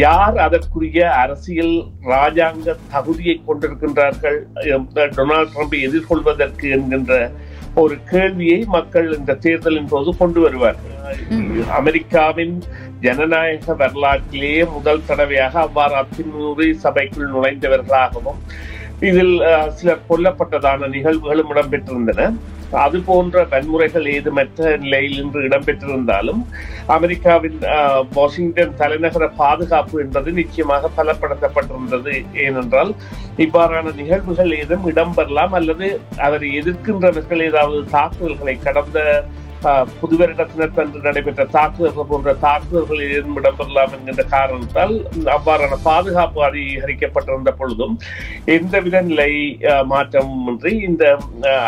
யார் அதற்குரிய அரசியல் ராஜாங்க தகுதியை கொண்டிருக்கின்றார்கள் டொனால்ட் ட்ரம்பை எதிர்கொள்வதற்கு என்கின்ற ஒரு கேள்வியை மக்கள் இந்த தேர்தலின் போது கொண்டு வருவார்கள். அமெரிக்காவின் ஜனநாயக வரலாற்றிலேயே முதல் தடவையாக அவ்வாறு அத்துமீறி சபைக்குள் நுழைந்தவர்களாகவும் இதில் சிலர் கொல்லப்பட்டதான நிகழ்வுகளும் இடம்பெற்றிருந்தன. அது போன்ற வன்முறைகள் ஏதுமற்ற நிலையில் இன்று இடம்பெற்றிருந்தாலும் அமெரிக்காவின் வாஷிங்டன் தலைநகர பாதுகாப்பு என்பது நிச்சயமாக பலப்படுத்தப்பட்டிருந்தது. ஏனென்றால் இவ்வாறான நிகழ்வுகள் ஏதும் இடம்பெறலாம் அல்லது அவரை எதிர்க்கின்றவர்கள் ஏதாவது தாக்குதல்களை கடந்த புதுவருடத்தினத்தன்று நடைபெற்ற தாக்குதல்கள் போன்ற தாக்குதல்கள் இடம்பெறலாம் என்கின்ற காரணத்தால் அவ்வாறான பாதுகாப்பு அதிகரிக்கப்பட்டிருந்த பொழுதும் எந்தவித நிலை மாற்றமின்றி இந்த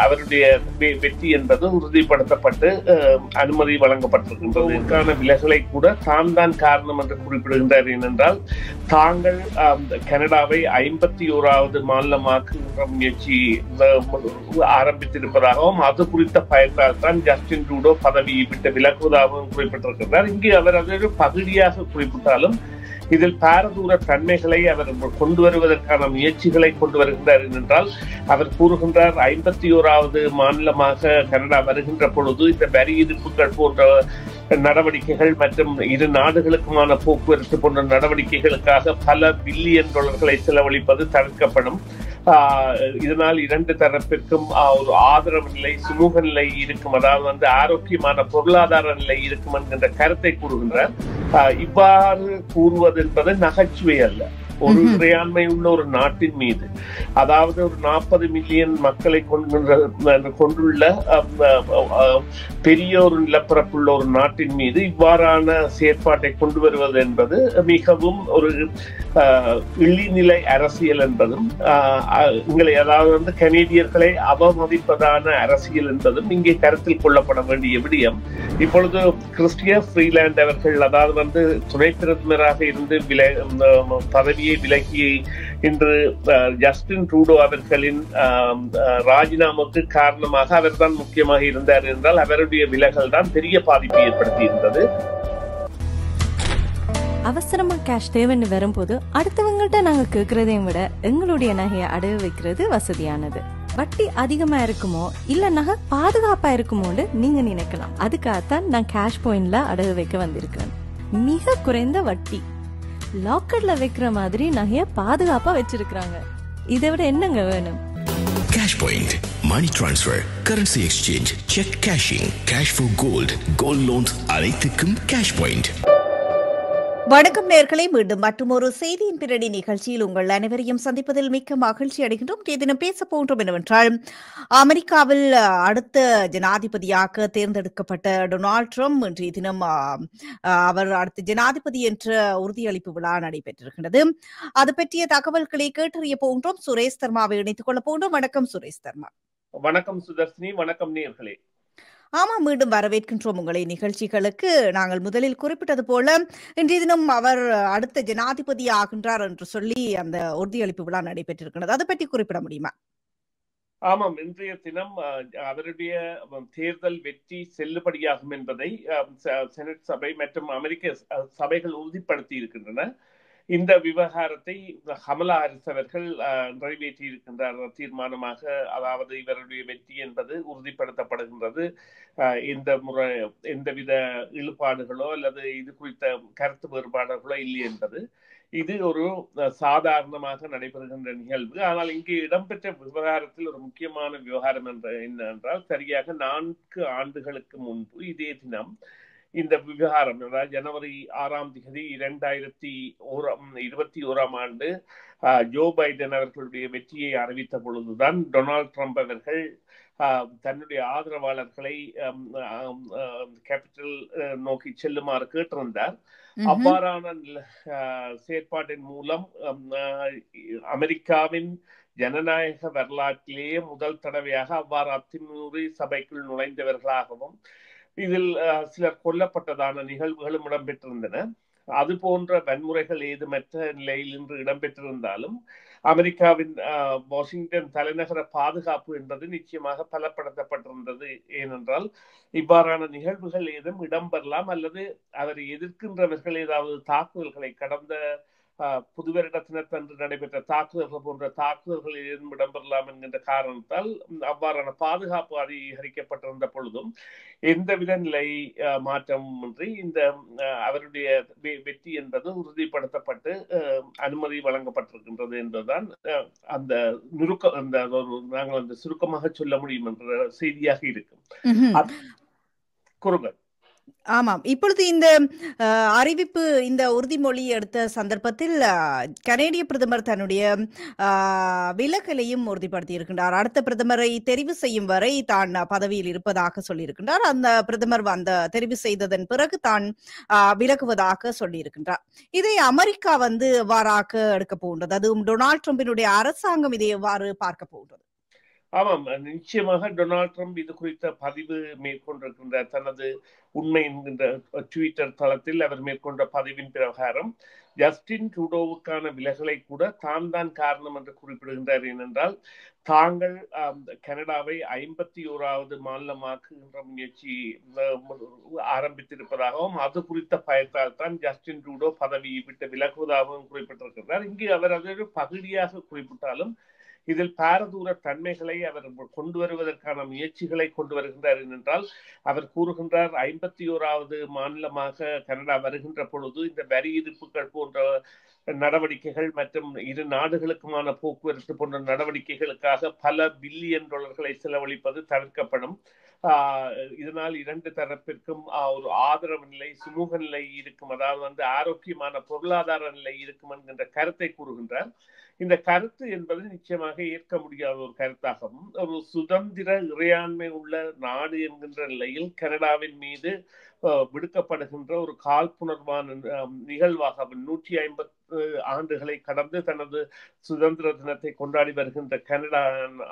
அவருடைய வெற்றி என்பது உறுதிப்படுத்தப்பட்டு அனுமதி வழங்கப்பட்டிருக்கின்றது. இதற்கான விலகலை கூட தான் காரணம் என்று குறிப்பிடுகின்றார். ஏனென்றால் தாங்கள் கனடாவை 51வது மாநிலமாக்குகின்ற முயற்சி ஆரம்பித்திருப்பதாகவும் அது குறித்த பயத்தால் தான் ஜஸ்டின் ட்ரூடோ பதவியை விட்டு விலகுவதாகவும் குறிப்பிட்டிருக்கிறார். இங்கு அவர் அதை ஒரு பகுதியாக குறிப்பிட்டாலும் இதில் பாரதூர தன்மைகளை அவர் கொண்டு வருவதற்கான முயற்சிகளை கொண்டு வருகின்றார். என்றால் அவர் கூறுகின்றார் 51வது மாநிலமாக கனடா வருகின்ற பொழுது இந்த வரி விதிப்புகள் போன்ற நடவடிக்கைகள் மற்றும் இரு நாடுகளுக்குமான போக்குவரத்து போன்ற நடவடிக்கைகளுக்காக பல பில்லியன் டாலர்களை செலவழிப்பது தடுக்கப்படும். இதனால் இரண்டு தரப்பிற்கும் ஒரு ஆதரவு நிலை, சுமூக நிலை இருக்கும், அதாவது ஆரோக்கியமான பொருளாதார நிலை இருக்கும் என்கின்ற கருத்தை கூறுகின்றார். இவ்வாறு கூறுவது என்பது நகைச்சுவை அல்ல. ஒரு இறையாண்மை உள்ள ஒரு நாட்டின் மீது, அதாவது ஒரு 40 மில்லியன் மக்களை கொண்டுள்ள பெரிய ஒரு நிலப்பரப்புள்ள ஒரு நாட்டின் மீது இவ்வாறான செயற்பாட்டை கொண்டு வருவது என்பது மிகவும் ஒரு இழிநிலை அரசியல் என்பதும் அதாவது கனேடியர்களை அவமதிப்பதான அரசியல் என்பதும் இங்கே கருத்தில் கொள்ளப்பட வேண்டிய விடயம். இப்பொழுது கிறிஸ்டியர் ஃப்ரீலாண்ட் அவர்கள், அதாவது துணை பிரதமராக இருந்து பதவியை விலகி இன்று ஜஸ்டின் ட்ரூடோ அவர்களின் ராஜினாமாவுக்கு காரணமாக அவர்தான் முக்கியமாக இருந்தார் என்றால் அவருடைய விலகல் தான் பெரிய பாதிப்பை ஏற்படுத்தி இருந்தது. அவசரமா கேஷ் தேவைன்னு வரும்போது அடுத்தவங்கள்ட்ட நாங்க கேட்கறதையும் விட எங்களுடைய நகையை அடகு வைக்கிறது வசதியானது. வட்டி அதிகமா இருக்குமோ இல்ல நகை பாதுகாப்பா இருக்குமோன்னு நீங்க நினைக்கலாம். அதுக்காகத்தான் நான் கேஷ் பாயிண்ட்ல அடகு வைக்க வந்திருக்கேன். மிக குறைந்த வட்டி, லாக்கர்ல வைக்கிற மாதிரி நகைய பாதுகாப்பா வச்சிருக்காங்க. இதை விட என்னங்க வேணும்? Cash Point, money transfer, currency exchange, check cashing, cash for gold, gold loans அனைத்துக்கும் Cash Point. வணக்கம் நேயர்களே, மீண்டும் மற்றொரு செய்தியின் பின்னணி நிகழ்ச்சியில் உங்கள் அனைவரையும் சந்திப்பதில் மிக்க மகிழ்ச்சி அடைகின்றோம். தினம் பேச போன்றோம் என்னவென்றால், அமெரிக்காவில் அடுத்த ஜனாதிபதியாக தேர்ந்தெடுக்கப்பட்ட டொனால்ட் ட்ரம்ப் இன்றைய தினம் அவர் அடுத்த ஜனாதிபதி என்ற உறுதியளிப்பு விழா நடைபெற்றிருக்கிறது. அது பற்றிய தகவல்களை கேட்டறிய போன்றோம். சுரேஷ் தர்மாவை இணைத்துக் கொள்ள போன்றோம். வணக்கம் சுரேஷ் தர்மா. வணக்கம் சுதர்ஷினி. வணக்கம் நேயர்களே. ஆமா, மீண்டும் வரவேற்கின்றோம் உங்களை நிகழ்ச்சிகளுக்கு. நாங்கள் முதலில் குறிப்பிட்டது போல இன்றைய தினம் அவர் அடுத்த ஜனாதிபதி ஆகின்றார் என்று சொல்லி அந்த உறுதியளிப்பு விழா நடைபெற்றிருக்கிறது. அதை பற்றி குறிப்பிட முடியுமா? ஆமாம், இன்றைய தினம் அவருடைய தேர்தல் வெற்றி செல்லுபடியாகும் என்பதை செனட் சபை மற்றும் அமெரிக்க சபைகள் உறுதிப்படுத்தி இருக்கின்றன. இந்த விவகாரத்தை கமலா ஹாரிஸ் அவர்கள் நிறைவேற்றி இருக்கின்றார் தீர்மானமாக. அதாவது இவருடைய வெற்றி என்பது உறுதிப்படுத்தப்படுகின்றது. எந்தவித இழுபாடுகளோ அல்லது இது குறித்த கருத்து வேறுபாடுகளோ இல்லை என்பது. இது ஒரு சாதாரணமாக நடைபெறுகின்ற நிகழ்வு. ஆனால் இங்கே இடம்பெற்ற விவகாரத்தில் ஒரு முக்கியமான விவகாரம் என்னவென்றால், சரியாக 4 ஆண்டுகளுக்கு முன்பு இதே தினம் இந்த விவகாரம், அதாவது ஜனவரி 6ஆம் தேதி 2021ஆம் ஆண்டு ஜோ பைடன் அவர்களுடைய வெற்றியை அறிவித்த பொழுதுதான் டொனால்ட் ட்ரம்ப் அவர்கள் தன்னுடைய ஆதரவாளர்களை கேபிட்டல் நோக்கி செல்லுமாறு கேட்டிருந்தார். அவ்வாறான செயற்பாட்டின் மூலம் அமெரிக்காவின் ஜனநாயக வரலாற்றிலேயே முதல் தடவையாக அவ்வாறு அத்துமீறி சபைக்குள் நுழைந்தவர்களாகவும் இதில் சிலர் கொல்லப்பட்டதான நிகழ்வுகளும் இடம்பெற்றிருந்தன. அது போன்ற வன்முறைகள் ஏதுமற்ற நிலையில் இன்று இடம்பெற்றிருந்தாலும் அமெரிக்காவின் வாஷிங்டன் தலைநகர பாதுகாப்பு என்பது நிச்சயமாக பலப்படுத்தப்பட்டிருந்தது. ஏனென்றால் இவ்வாறான நிகழ்வுகள் ஏதும் இடம்பெறலாம் அல்லது அவரை எதிர்க்கின்றவர்கள் ஏதாவது தாக்குதல்களை கடந்த புதுவருட தினத்தன்று நடைபெற்ற தாக்குதல்கள் போன்ற தாக்குதல்கள் ஏதும் இடம்பெறலாம் என்கின்ற காரணத்தால் அவ்வாறான பாதுகாப்பு அதிகரிக்கப்பட்டிருந்த பொழுதும் எந்தவித நிலை மாற்றமின்றி இந்த அவருடைய வெற்றி என்பது உறுதிப்படுத்தப்பட்டு அனுமதி வழங்கப்பட்டிருக்கின்றது என்பதுதான் அந்த நாங்கள் அந்த சுருக்கமாக சொல்ல முடியும் என்ற செய்தியாக இருக்கும். கூறுங்கள். ஆமாம். இப்பொழுது இந்த அறிவிப்பு, இந்த உறுதிமொழி எடுத்த சந்தர்ப்பத்தில் கனேடிய பிரதமர் தன்னுடைய விலகலையும் உறுதிப்படுத்தி இருக்கின்றார். அடுத்த பிரதமரை தெரிவு செய்யும் வரை தான் பதவியில் இருப்பதாக சொல்லியிருக்கின்றார். அந்த பிரதமர் அந்த தெரிவு செய்ததன் பிறகு தான் விலகுவதாக சொல்லியிருக்கின்றார். இதை அமெரிக்கா எவ்வாறாக எடுக்க போகின்றது? அதுவும் டொனால்ட் ட்ரம்பினுடைய அரசாங்கம் இதை எவ்வாறு பார்க்க போகின்றது? ஆமாம், நிச்சயமாக டொனால்ட் ட்ரம்ப் இது குறித்த பதிவு மேற்கொண்டிருக்கின்ற தனது உண்மை என்கின்ற ட்விட்டர் தளத்தில் அவர் மேற்கொண்ட பதிவின் பிரகாரம் ஜஸ்டின் ட்ரூடோவுக்கான விலகலை கூட தான் காரணம் என்று குறிப்பிடுகின்றார். ஏனென்றால் தாங்கள் கனடாவை 51வது மாநிலமாக்குகின்ற முயற்சி ஆரம்பித்திருப்பதாகவும் அது குறித்த பயத்தால் தான் ஜஸ்டின் ட்ரூடோ பதவியை விட்டு விலகுவதாகவும் குறிப்பிட்டிருக்கிறார். இங்கு அவர் அதை பகுதியாக குறிப்பிட்டாலும் இதில் பாரதூர தன்மைகளை அவர் கொண்டு வருவதற்கான முயற்சிகளை கொண்டு வருகின்றார். என்றால் அவர் கூறுகின்றார் 51வது மாநிலமாக கனடா வருகின்ற பொழுது இந்த வரி விதிப்புகள் போன்ற நடவடிக்கைகள் மற்றும் இரு நாடுகளுக்குமான போக்குவரத்து போன்ற நடவடிக்கைகளுக்காக பல பில்லியன் டாலர்களை செலவழிப்பது தவிர்க்கப்படும். இதனால் இரண்டு தரப்பிற்கும் ஒரு ஆதரவு நிலை, சுமூக நிலை இருக்கும், அதாவது ஆரோக்கியமான பொருளாதார நிலை இருக்கும் என்கின்ற கருத்தை கூறுகின்றார். இந்த கருத்து என்பது நிச்சயமாக ஏற்க முடியாத ஒரு கருத்தாகவும், ஒரு சுதந்திர இறையாண்மை உள்ள நாடு என்கின்ற நிலையில் கனடாவின் மீது விடுக்கப்படுகின்ற ஒரு காழ்ப்புணர்வான நிகழ்வாக 150 ஆண்டுகளை கடந்து தனது சுதந்திர தினத்தை கொண்டாடி வருகின்ற கனடா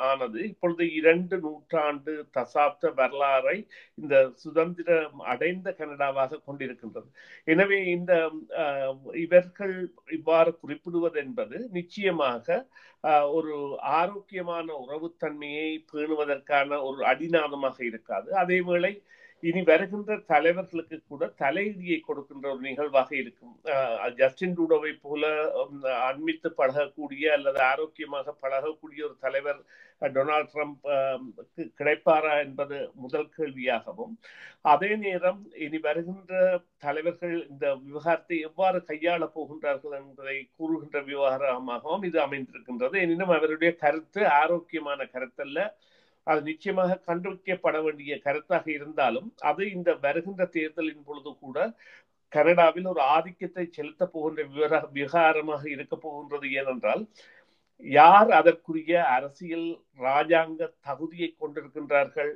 ஆனது இப்பொழுது 2 நூற்றாண்டு தசாப்த வரலாறை இந்த சுதந்திரம் அடைந்த கனடாவாக கொண்டிருக்கின்றது. எனவே இந்த இவர்கள் இவ்வாறு குறிப்பிடுவது என்பது நிச்சயமாக ஒரு ஆரோக்கியமான உறவுத்தன்மையை பேணுவதற்கான ஒரு அடிநாதமாக இருக்காது. அதேவேளை இனி வருகின்ற தலைவர்களுக்கு கூட தலையிடியை கொடுக்கின்ற ஒரு நிகழ்வாக இருக்கும். ஜஸ்டின் ட்ரூடோவை போல அண்மித்து பழகக்கூடிய அல்லது ஆரோக்கியமாக பழகக்கூடிய ஒரு தலைவர் டொனால்ட் ட்ரம்ப் கிடைப்பாரா என்பது முதல் கேள்வியாகவும், அதே நேரம் இனி வருகின்ற தலைவர்கள் இந்த விவகாரத்தை எவ்வாறு கையாள போகின்றார்கள் என்பதை கூறுகின்ற விவகாரமாகவும் இது அமைந்திருக்கின்றது. எனினும் அவருடைய கருத்து ஆரோக்கியமான கருத்தல்ல, அது நிச்சயமாக கண்டுபிடிக்கப்பட வேண்டிய கருத்தாக இருந்தாலும் அது இந்த வருகின்ற தேர்தலின் பொழுது கூட கனடாவில் ஒரு ஆதிக்கத்தை செலுத்த போகின்ற விவகாரமாக இருக்க போகின்றது. ஏனென்றால் யார் அதற்குரிய அரசியல் ராஜாங்க தகுதியை கொண்டிருக்கின்றார்கள்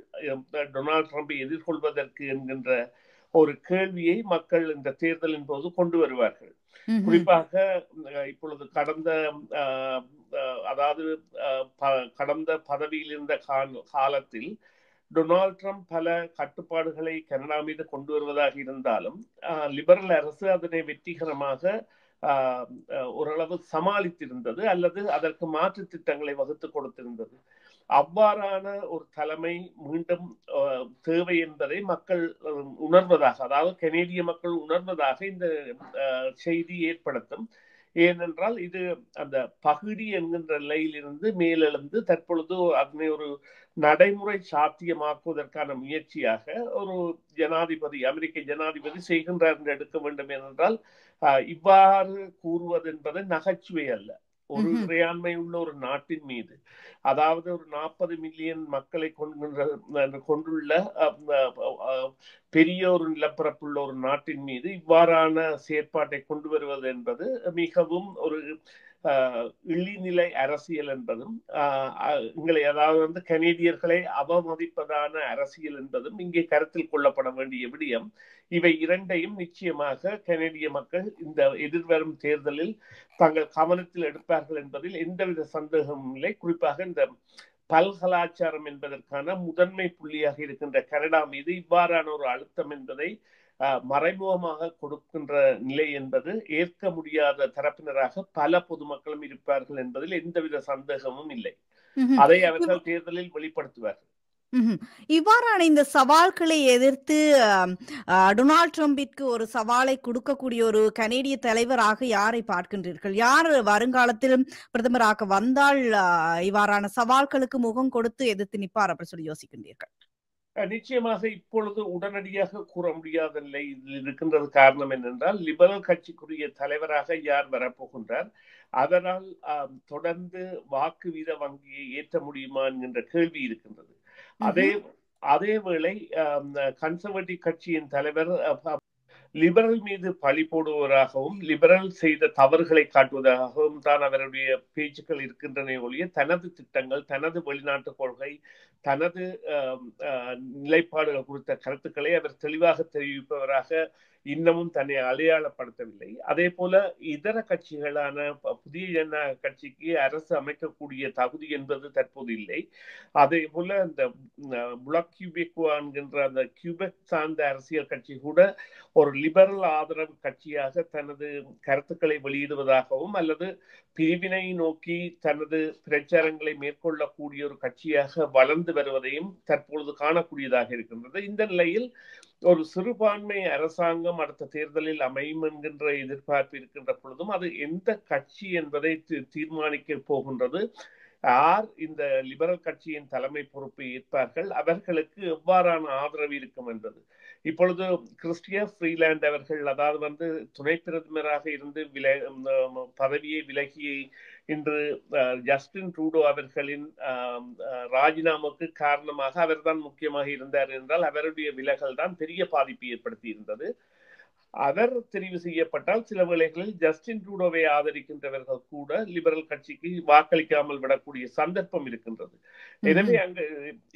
டொனால்ட் ட்ரம்பை எதிர்கொள்வதற்கு என்கின்ற ஒரு கேள்வியை மக்கள் இந்த தேர்தலின் போது கொண்டு வருவார்கள். குறிப்பாக இப்பொழுது கடந்த பதவியில் இருந்த காலத்தில் டொனால்ட் ட்ரம்ப் பல கட்டுப்பாடுகளை கனடா மீது கொண்டு வருவதாக இருந்தாலும் லிபரல் அரசு அதனை வெற்றிகரமாக ஓரளவு சமாளித்திருந்தது அல்லது அதற்கு மாற்று திட்டங்களை வகுத்து கொடுத்திருந்தது. அவ்வாறான ஒரு தலைமை மீண்டும் தேவை என்பதை மக்கள் உணர்வதாக, அதாவது கனேடிய மக்கள் உணர்வதாக இந்த செய்தி ஏற்படுத்தும். ஏனென்றால் இது அந்த பகுதி என்கின்ற நிலையிலிருந்து மேலெழுந்து தற்பொழுது அதனை ஒரு நடைமுறை சாத்தியமாக்குவதற்கான முயற்சியாக ஒரு அமெரிக்க ஜனாதிபதி செய்கின்றார் என்று எடுக்க வேண்டும். ஏனென்றால் இவ்வாறு கூறுவது என்பது நகைச்சுவை அல்ல. ஒரு இறையாண்மை உள்ள ஒரு நாட்டின் மீது, அதாவது ஒரு 40 மில்லியன் மக்களை கொண்டுள்ள பெரிய ஒரு நிலப்பரப்புள்ள ஒரு நாட்டின் மீது இவ்வாறான செயற்பாட்டை கொண்டு வருவது என்பது மிகவும் ஒரு இழிநிலை அரசியல் என்பதும் அதாவது கனேடியர்களை அவமதிப்பதான அரசியல் என்பதும் இங்கே கருத்தில் கொள்ளப்பட வேண்டிய விடயம். இவை இரண்டையும் நிச்சயமாக கனேடிய மக்கள் இந்த எதிர்வரும் தேர்தலில் தங்கள் கவனத்தில் எடுப்பார்கள் என்பதில் எந்தவித சந்தேகமும் இல்லை. குறிப்பாக இந்த பல்கலாச்சாரம் என்பதற்கான முதன்மை புள்ளியாக இருக்கின்ற கனடா மீது இவ்வாறான ஒரு அழுத்தம் என்பதை மறைமுகமாக கொடுக்கின்ற நிலை என்பது ஏற்க முடியாத தரப்பினராக பல பொதுமக்களும் இருப்பார்கள் என்பதில் எந்தவித சந்தேகமும் இல்லை. அதை அவர்கள் தேர்தலில் வெளிப்படுத்துவார்கள். இவ்வாறான இந்த சவால்களை எதிர்த்து டொனால்ட் ட்ரம்பிற்கு ஒரு சவாலை கொடுக்கக்கூடிய ஒரு கனேடிய தலைவராக யாரை பார்க்கின்றீர்கள்? யார் வருங்காலத்தில் பிரதமராக வந்தால் இவ்வாறான சவால்களுக்கு முகம் கொடுத்து எதிர்த்து நிற்பார் அப்படி சொல்லி யோசிக்கின்றீர்கள்? நிச்சயமாக இப்பொழுது உடனடியாக கூற முடியாத நிலை இருக்கின்றது. காரணம் என்னென்றால், லிபரல் கட்சிக்குரிய தலைவராக யார் வரப்போகின்றார், அதனால் தொடர்ந்து வாக்கு வீத வங்கியை ஏற்ற முடியுமா என்கின்ற கேள்வி இருக்கின்றது. அதேவேளை கன்சர்வேட்டிவ் கட்சியின் தலைவர் லிபரல் மீது பழி போடுவதாகவும் லிபரல் செய்த தவறுகளை காட்டுவதாகவும் தான் அவருடைய பேச்சுக்கள் இருக்கின்றன ஒழிய தனது திட்டங்கள், தனது வெளிநாட்டு கொள்கை, தனது நிலைப்பாடுகள் குறித்த கருத்துக்களை அவர் தெளிவாக தெரிவிப்பவராக இன்னமும் தன்னை அடையாளப்படுத்தவில்லை. அதே போல இதர கட்சிகளான புதிய ஜனநாயக கட்சிக்கு அரசு அமைக்கக்கூடிய தகுதி என்பது தற்போது இல்லை. அதே போல இந்த புளாக் கியூபெக்வா என்கின்ற அந்த கியூபெக் சார்ந்த அரசியல் கட்சி கூட ஒரு லிபரல் ஆதரவு கட்சியாக தனது கருத்துக்களை வெளியிடுவதாகவும் அல்லது பிரிவினை நோக்கி தனது பிரச்சாரங்களை மேற்கொள்ளக்கூடிய ஒரு கட்சியாக வளர்ந்து வருவதையும் தற்பொழுது காணக்கூடியதாக இருக்கின்றது. இந்த நிலையில் ஒரு சிறுபான்மை அரசாங்கம் அடுத்த தேர்தலில் அமையும் என்கின்ற எதிர்பார்ப்பு இருக்கின்ற பொழுதும் அது எந்த கட்சி என்பதை தீர்மானிக்க போகின்றது. யார் இந்த லிபரல் கட்சியின் தலைமை பொறுப்பை ஏற்பார்கள், அவர்களுக்கு எவ்வாறான ஆதரவு இருக்கும் என்பது. இப்பொழுது கிறிஸ்டியா ஃப்ரீலாண்ட் அவர்கள், அதாவது துணை பிரதமராக இருந்து பதவியை விலகி இன்று ஜஸ்டின் ட்ரூடோ அவர்களின் ராஜினாமாவுக்கு காரணமாக அவர்தான் முக்கியமாக இருந்தார் என்றால் அவருடைய விலகல் தான் பெரிய பாதிப்பை ஏற்படுத்தி இருந்தது. அவர் தெரிவு செய்யப்பட்டால் சில வேளைகளில் ஜஸ்டின் ட்ரூடோவை ஆதரிக்கின்றவர்கள் கூட லிபரல் கட்சிக்கு வாக்களிக்காமல் விடக்கூடிய சந்தர்ப்பம் இருக்கின்றது. எனவே அங்கு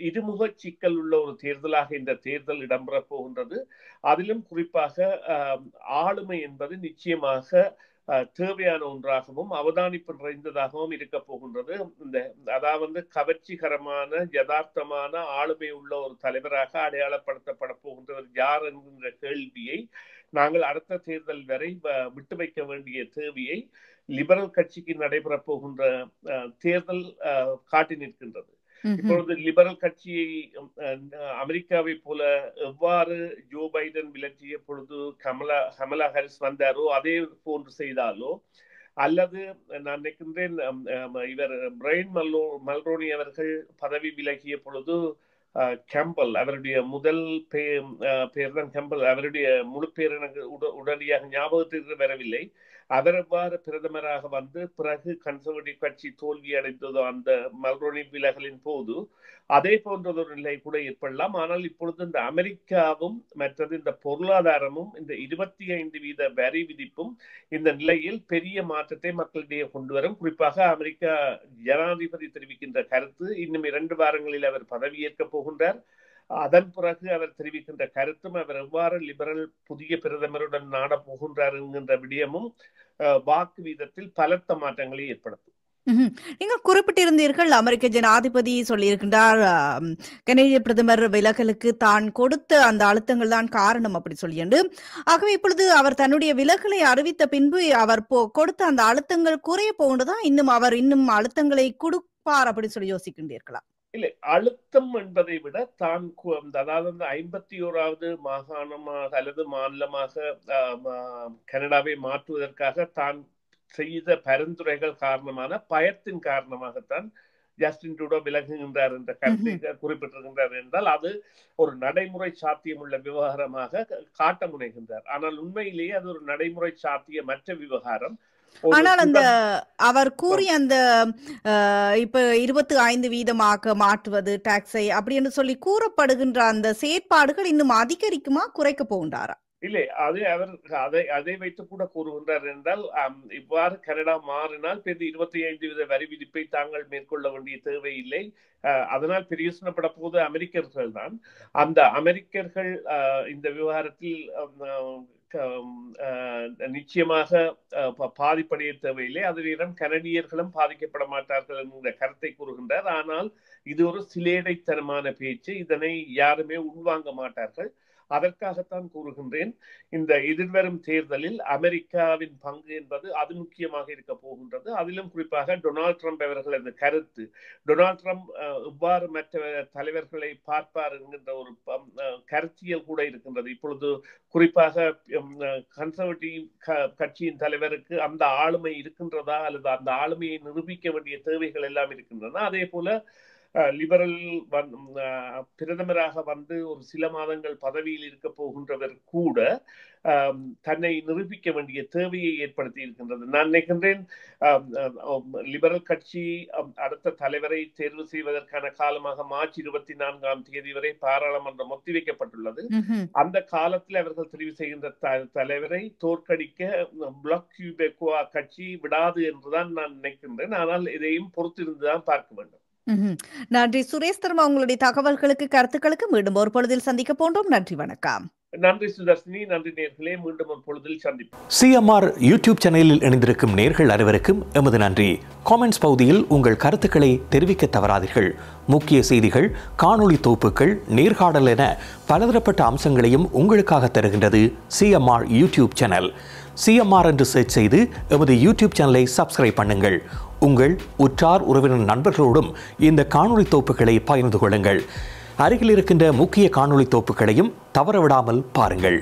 இருமுக சிக்கல் உள்ள ஒரு தேர்தலாக இந்த தேர்தல் இடம்பெறப் போகின்றது. அதிலும் குறிப்பாக ஆளுமை என்பது நிச்சயமாக தேவையான ஒன்றாகவும் அவதானிப்பு நிறைந்ததாகவும் இருக்க போகின்றது. அதாவது கவர்ச்சிகரமான யதார்த்தமான ஆளுமை உள்ள ஒரு தலைவராக அடையாளப்படுத்தப்பட போகின்றவர் யார் என்கின்ற கேள்வியை நாங்கள் அடுத்த தேர்தல் வரை விட்டு வைக்க வேண்டிய தேவையை லிபரல் கட்சிக்கு நடைபெறப் போகின்ற தேர்தல் காட்டி நிற்கின்றது. இப்பொழுது லிபரல் கட்சியை அமெரிக்காவை போல எவ்வாறு ஜோ பைடன் விலக்கிய பொழுது கமலா ஹாரிஸ் வந்தாரோ அதே போன்று செய்தாலோ, அல்லது நான் நினைக்கின்றேன் இவர் பிரைன் மல்ரோனி அவர்கள் பதவி விலகிய பொழுது கேம்பல், அவருடைய முதல் பேர் தான் கேம்பல், அவருடைய முழு பேர் எனக்கு உடனடியாக ஞாபகத்திற்கு வரவில்லை. அவர் எவ்வாறு பிரதமராக வந்து பிறகு கன்சர்வேட்டிவ் கட்சி தோல்வி அடைந்ததோ அந்த மல்ரோனி விலகலின் போது அதே போன்றதொரு நிலை கூட ஏற்படலாம். ஆனால் இப்பொழுது இந்த அமெரிக்காவும் மற்றது இந்த பொருளாதாரமும் இந்த 25% வரி விதிப்பும் இந்த நிலையில் பெரிய மாற்றத்தை மக்களிடையே கொண்டு வரும். குறிப்பாக அமெரிக்கா ஜனாதிபதி தெரிவிக்கின்ற கருத்து, இன்னும் 2 வாரங்களில் அவர் பதவியேற்க போகின்றார். அதன் பிறகு அவர் தெரிவிக்கின்ற கருத்தும் அவர் எவ்வாறு லிபரல் புதிய பிரதமருடன் நாட போகின்றார் என்கின்ற விடயமும் வாக்கு வீதத்தில் பலத்த மாற்றங்களை ஏற்படுத்தும். நீங்க குறிப்பிட்டிருந்தீர்கள், அமெரிக்க ஜனாதிபதி சொல்லியிருக்கின்றார் கனேடிய பிரதமர் விலகலுக்கு தான் கொடுத்த அந்த அழுத்தங்கள் தான் காரணம் அப்படி சொல்லிண்டு. ஆகவே இப்பொழுது அவர் தன்னுடைய விலகலை அறிவித்த பின்பு அவர் கொடுத்த அந்த அழுத்தங்கள் குறைய போகின்றதா, அவர் இன்னும் அழுத்தங்களை கொடுப்பார் அப்படி சொல்லி யோசிக்கின்றீர்களா? இல்லை, அழுத்தம் என்பதை விட தான் அதாவது 51வது மாகாணமாக அல்லது மாநிலமாக கனடாவை மாற்றுவதற்காக தான் செய்த பரிந்துரைகள் காரணமான பயத்தின் காரணமாகத்தான் ஜஸ்டின் ட்ரூடோ விலகுகின்றார் என்ற கருத்தை குறிப்பிட்டிருக்கின்றார் என்றால் அது ஒரு நடைமுறை சாத்தியமுள்ள விவகாரமாக காட்ட முனைகின்றார். ஆனால் உண்மையிலேயே அது ஒரு நடைமுறை சாத்தியமற்ற விவகாரம். ஆனால் அந்த அவர் கூறிய அந்த இப்ப 25% மாற்றுவது டாக்ஸை அப்படி என்று சொல்லி கூறப்படுகின்ற அந்த செயற்பாடுகள் இன்னும் அதிகரிக்குமா, குறைக்க போகின்றாரா? இல்லை, அதை வைத்து கூட கூறுகின்றார் என்றால் இவ்வாறு கனடா மாறினால் 25% வரி விதிப்பை தாங்கள் மேற்கொள்ள வேண்டிய தேவை இல்லை. அதனால் பிரயோசனப்பட போது அமெரிக்கர்கள் தான். அந்த அமெரிக்கர்கள் இந்த விவகாரத்தில் நிச்சயமாக பாதிப்படைய தேவையில்லை. அதனிடம் கனடியர்களும் பாதிக்கப்பட மாட்டார்கள் என்ற கருத்தை கூறுகின்றார். ஆனால் இது ஒரு சிலேடைத்தனமான பேச்சு, இதனை யாருமே உள்வாங்க மாட்டார்கள். அதற்காகத்தான் கூறுகின்றேன், இந்த எதிர்வரும் தேர்தலில் அமெரிக்காவின் பங்கு என்பது அது முக்கியமாக இருக்க போகின்றது. அதிலும் குறிப்பாக டொனால்ட் ட்ரம்ப் அவர்களது கருத்து, டொனால்ட் ட்ரம்ப் எவ்வாறு மற்ற தலைவர்களை பார்ப்பார் என்கின்ற ஒரு கருத்தியல் கூட இருக்கின்றது. இப்பொழுது குறிப்பாக கன்சர்வேட்டிவ் கட்சியின் தலைவருக்கு அந்த ஆளுமை இருக்கின்றதா அல்லது அந்த ஆளுமையை நிரூபிக்க வேண்டிய தேவைகள் எல்லாம் இருக்கின்றன. அதே போல லிபரல் பிரதமராக வந்து ஒரு சில மாதங்கள் பதவியில் இருக்க போகின்றவர் கூட தன்னை நிரூபிக்க வேண்டிய தேவையை ஏற்படுத்தி இருக்கின்றது. நான் நினைக்கின்றேன் லிபரல் கட்சி அடுத்த தலைவரை தேர்வு செய்வதற்கான காலமாக மார்ச் 24 வரை பாராளுமன்றம் ஒத்திவைக்கப்பட்டுள்ளது. அந்த காலத்தில் அவர்கள் தெரிவு செய்கின்ற தலைவரை தோற்கடிக்க பிளாக் கியூபெக்வா கட்சி விடாது என்றுதான் நான் நினைக்கின்றேன். ஆனால் இதையும் பொறுத்திருந்துதான் பார்க்க வேண்டும். நன்றி சுரேஷ் தர்மா, உங்களுடைய தகவல்களுக்கு கருத்துக்களுக்கு மீண்டும் ஒரு பொழுதில் சந்திக்க போன்றோம். நன்றி, வணக்கம். நன்றி சுதர்ஷினி, நன்றி நேர்களே, மீண்டும் ஒரு பொழுதில் சந்திப்போம். சிஎம்ஆர் யூடியூப் சேனலில் இணைந்திருக்கும் நேர்கள் அனைவருக்கும் எமது நன்றி. காமெண்ட்ஸ் பகுதியில் உங்கள் கருத்துக்களை தெரிவிக்க தவறாதீர்கள். முக்கிய செய்திகள், காணொளி தொகுப்புகள், நேர்காணல் என பலதரப்பட்ட அம்சங்களையும் உங்களுக்காக தருகின்றது சிஎம்ஆர் யூடியூப் சேனல். சிஎம்ஆர் என்று சர்ச் செய்து எமது யூடியூப் சேனலை சப்ஸ்கிரைப் பண்ணுங்கள். உங்கள் உற்றார் உறவினர் நண்பர்களோடும் இந்த காணொளி தொகுப்புகளை பகிர்ந்து கொள்ளுங்கள். அருகில் இருக்கின்ற முக்கிய காணொளி தொகுப்புகளையும் தவறவிடாமல் பாருங்கள்.